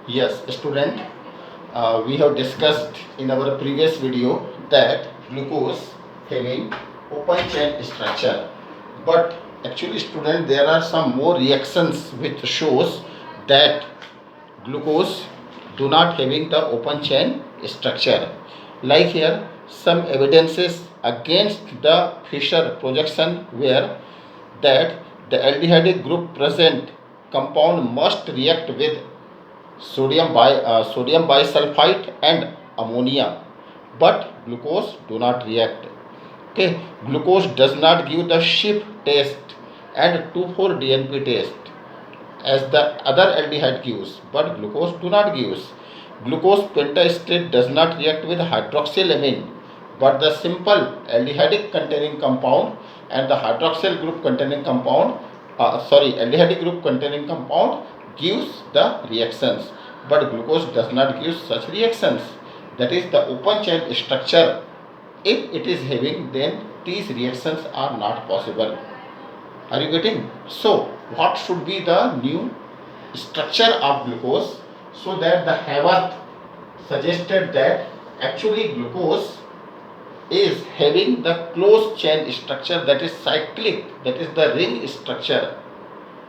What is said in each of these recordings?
Yes, student, we have discussed in our previous video that glucose having open chain structure. But actually, student, there are some more reactions which shows that glucose do not having the open chain structure. Like here, some evidences against the Fischer projection where that the aldehyde group present compound must react with sodium bisulfite and ammonia, but glucose do not react. Okay, glucose does not give the Schiff test and 2,4-DNP test as the other aldehyde gives, but glucose do not gives. Glucose pentastate does not react with hydroxylamine, but the simple aldehydic containing compound and the hydroxyl group containing compound, aldehydic group containing compound gives the reactions, but glucose does not give such reactions. That is the open chain structure. If it is having, then these reactions are not possible. Are you getting? So, what should be the new structure of glucose? So that the Haworth suggested that actually glucose is having the closed chain structure, that is cyclic, that is the ring structure.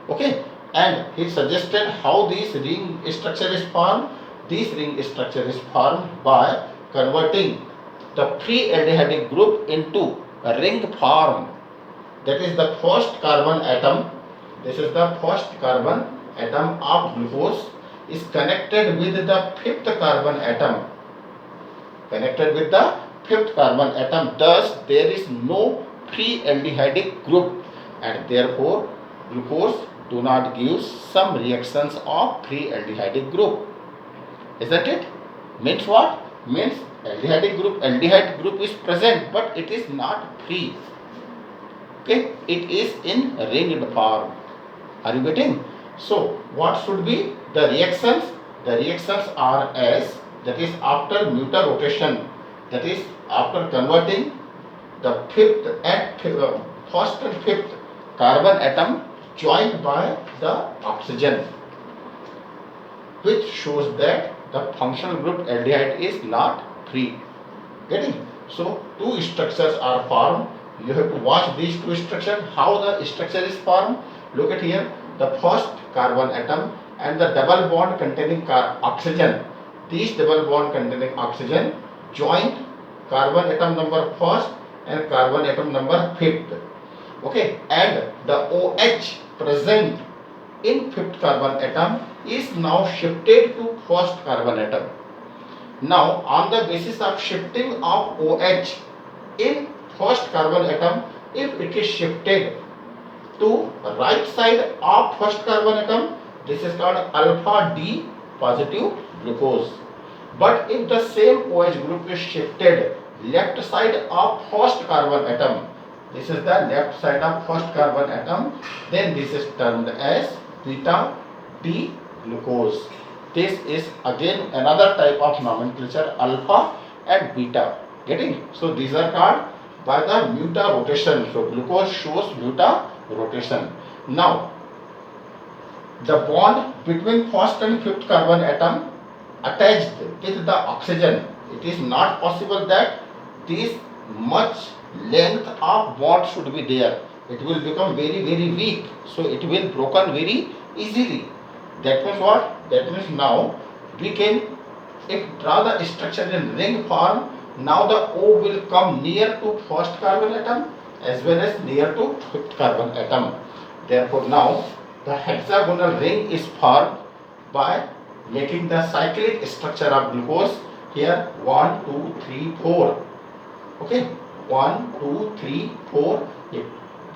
Okay, and he suggested how this ring structure is formed. This ring structure is formed by converting the free aldehydic group into a ring form. That is the first carbon atom. This is the first carbon atom of glucose is connected with the fifth carbon atom. Connected with the fifth carbon atom. Thus, there is no free aldehydic group, and therefore glucose do not give some reactions of free aldehydic group. Isn't it? Means what? Means aldehyde group is present, but it is not free. Okay, it is in ringed form. Are you getting? So, what should be the reactions? The reactions are as, that is after Mutter rotation, that is after converting the first and fifth carbon atom joined by the oxygen, which shows that the functional group aldehyde is not free. Getting? So, two structures are formed. You have to watch these two structures, how the structure is formed. Look at here, the first carbon atom and the double bond containing oxygen. These double bond containing oxygen joined carbon atom number first and carbon atom number fifth. Okay, and the OH present in fifth carbon atom is now shifted to first carbon atom. Now, on the basis of shifting of OH in first carbon atom, if it is shifted to right side of first carbon atom, this is called alpha D positive glucose. But if the same OH group is shifted left side of first carbon atom, this is the left side of first carbon atom, then this is termed as beta D glucose. This is again another type of nomenclature, alpha and beta. Getting? So these are called by the Mutter rotation. So glucose shows Mutter rotation. Now the bond between first and fifth carbon atom attached with the oxygen, it is not possible that this much length of bond should be there. It will become very weak, so it will broken very easily. That means what? That means now we can, if draw the structure in ring form, now the O will come near to first carbon atom as well as near to fifth carbon atom. Therefore now the hexagonal ring is formed by making the cyclic structure of glucose. Here 1, 2, 3, 4. Okay, 1, 2, 3, 4.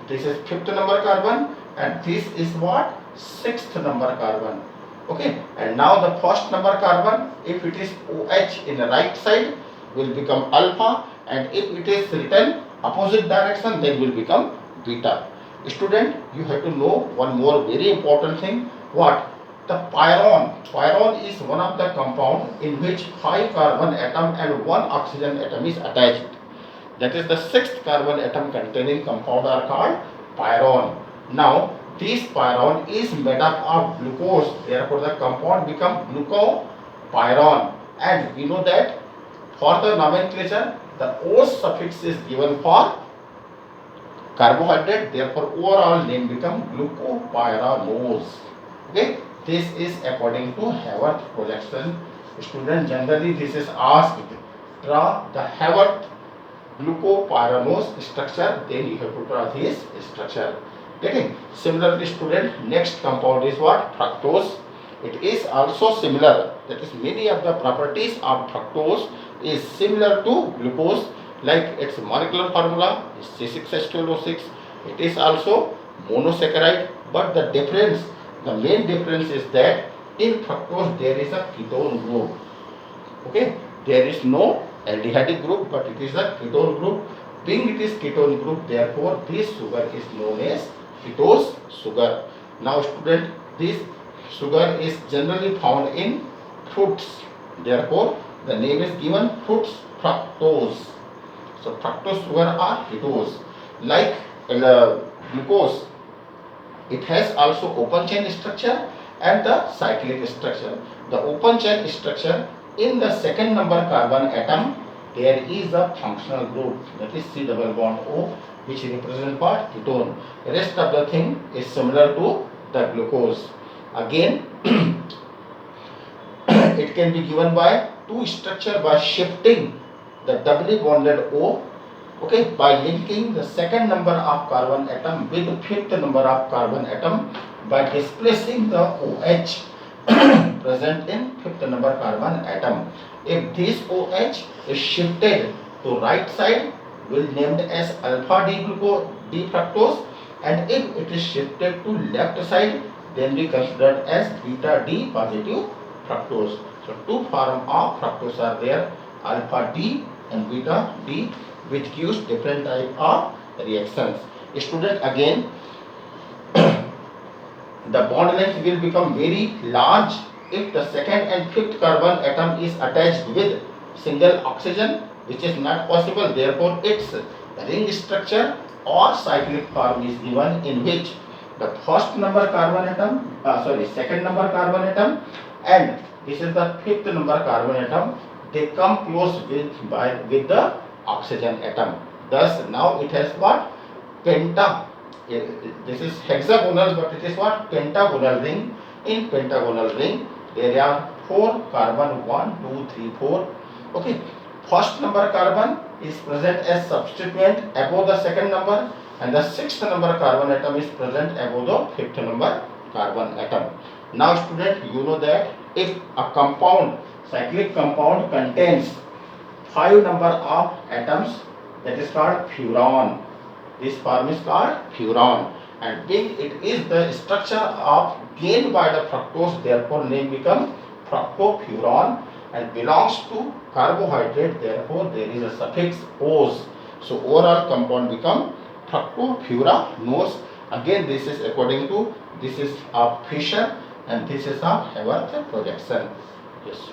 This is fifth number carbon and this is what? Sixth number carbon. Okay, and now the first number carbon, if it is OH in the right side, will become alpha, and if it is written opposite direction, then will become beta. Student, you have to know one more very important thing. What? The pyrrole. Pyrrole is one of the compound in which 5 carbon atom and 1 oxygen atom is attached. That is the 6th carbon atom containing compound are called pyrrole. Now, this pyron is made up of glucose, therefore the compound become glucopyron. And we know that for the nomenclature the O suffix is given for carbohydrate, therefore overall name become glucopyranose. Okay, this is according to Haworth projection. Student, generally this is asked, draw the Haworth glucopyranose structure, then you have to draw this structure. Getting? Similarly student, next compound is what? Fructose. It is also similar, that is many of the properties of fructose is similar to glucose, like its molecular formula is C6H12O6. It is also monosaccharide, but the difference, the main difference is that in fructose there is a ketone group. Okay, there is no aldehyde group, but it is a ketone group. Being it is ketone group, therefore this sugar is known as ketose sugar. Now student, this sugar is generally found in fruits, therefore the name is given fruits fructose. So fructose sugar are ketose. Like glucose, it has also open chain structure and the cyclic structure. The open chain structure, in the second number carbon atom there is a functional group, that is C double bond O, which represents what? Ketone. Rest of the thing is similar to the glucose. Again it can be given by two structure by shifting the doubly bonded O, okay, by linking the second number of carbon atom with the fifth number of carbon atom by displacing the OH present in fifth number carbon atom. If this OH is shifted to right side, will named as alpha D fructose, and if it is shifted to left side, then we considered as beta D positive fructose. So two forms of fructose are there, alpha D and beta D, which gives different type of reactions. Student, again the bond length will become very large if the second and fifth carbon atom is attached with single oxygen, which is not possible. Therefore its ring structure or cyclic form is given, in which the first number carbon atom, second number carbon atom, and this is the fifth number carbon atom, they come close with the oxygen atom. Thus now it has what? Penta. This is hexagonal, but it is what? Pentagonal ring. In pentagonal ring there are 4 carbon, 1, 2, 3, 4. Okay, first number carbon is present as substituent above the second number, and the sixth number carbon atom is present above the fifth number carbon atom. Now student, you know that if a compound, cyclic compound, contains 5 number of atoms, that is called furan. This form is called furan, and being it is the structure of gained by the fructose, therefore name becomes fructofuran, and belongs to carbohydrate, therefore there is a suffix ose. So overall compound become fructofuranose. Again this is according to, this is of Fischer and this is of Haworth projection. Yes.